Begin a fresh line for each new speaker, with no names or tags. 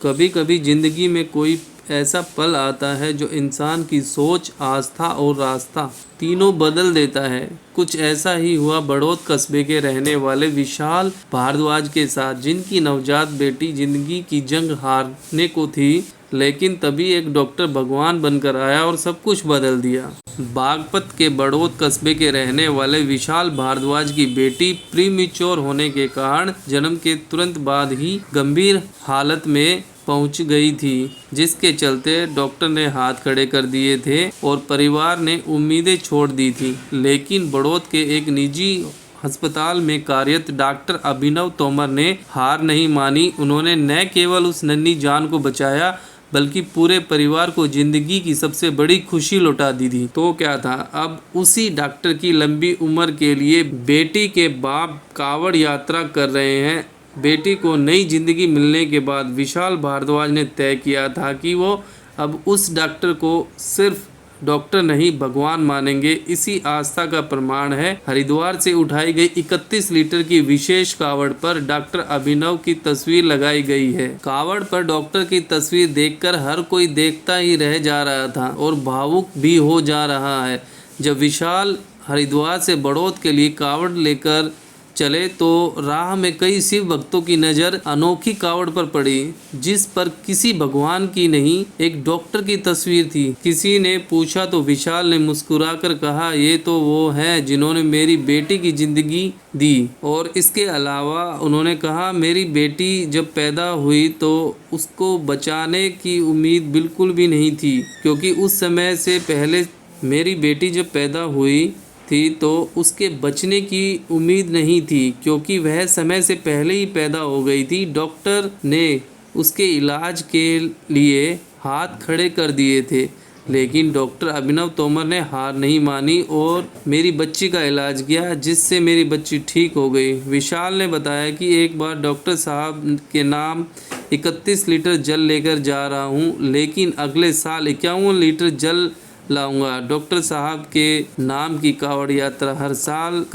कभी कभी जिंदगी में कोई ऐसा पल आता है जो इंसान की सोच, आस्था और रास्ता तीनों बदल देता है। कुछ ऐसा ही हुआ बड़ौद कस्बे के रहने वाले विशाल भारद्वाज के साथ, जिनकी नवजात बेटी जिंदगी की जंग हारने को थी। लेकिन तभी एक डॉक्टर भगवान बनकर आया और सब कुछ बदल दिया। बागपत के बड़ौद कस्बे के रहने वाले विशाल भारद्वाज की बेटी प्रीमेच्योर होने के कारण जन्म के तुरंत बाद ही गंभीर हालत में पहुंच गई थी, जिसके चलते डॉक्टर ने हाथ खड़े कर दिए थे और परिवार ने उम्मीदें छोड़ दी थी। लेकिन बड़ौद के एक निजी अस्पताल में कार्यरत डॉक्टर अभिनव तोमर ने हार नहीं मानी। उन्होंने न केवल उस नन्ही जान को बचाया बल्कि पूरे परिवार को जिंदगी की सबसे बड़ी खुशी लौटा दी थी। तो क्या था, अब उसी डॉक्टर की लंबी उम्र के लिए बेटी के बाप कांवड़ यात्रा कर रहे हैं। बेटी को नई जिंदगी मिलने के बाद विशाल भारद्वाज ने तय किया था कि वो अब उस डॉक्टर को सिर्फ डॉक्टर नहीं भगवान मानेंगे। इसी आस्था का प्रमाण है हरिद्वार से उठाई गई 31 लीटर की विशेष कावड़ पर डॉक्टर अभिनव की तस्वीर लगाई गई है। कावड़ पर डॉक्टर की तस्वीर देखकर हर कोई देखता ही रह जा रहा था और भावुक भी हो जा रहा है। जब विशाल हरिद्वार से बड़ौद के लिए कावड़ लेकर चले तो राह में कई शिव भक्तों की नज़र अनोखी कावड़ पर पड़ी, जिस पर किसी भगवान की नहीं एक डॉक्टर की तस्वीर थी। किसी ने पूछा तो विशाल ने मुस्कुराकर कहा, ये तो वो है जिन्होंने मेरी बेटी की जिंदगी दी। और इसके अलावा उन्होंने कहा, मेरी बेटी जब पैदा हुई तो उसको बचाने की उम्मीद बिल्कुल भी नहीं थी, क्योंकि उस समय से पहले मेरी बेटी जब पैदा हुई थी तो उसके बचने की उम्मीद नहीं थी, क्योंकि वह समय से पहले ही पैदा हो गई थी। डॉक्टर ने उसके इलाज के लिए हाथ खड़े कर दिए थे, लेकिन डॉक्टर अभिनव तोमर ने हार नहीं मानी और मेरी बच्ची का इलाज किया, जिससे मेरी बच्ची ठीक हो गई। विशाल ने बताया कि एक बार डॉक्टर साहब के नाम 31 लीटर जल लेकर जा रहा हूँ, लेकिन अगले साल 51 लीटर जल लाऊंगा। डॉक्टर साहब के नाम की कांवड़ यात्रा हर साल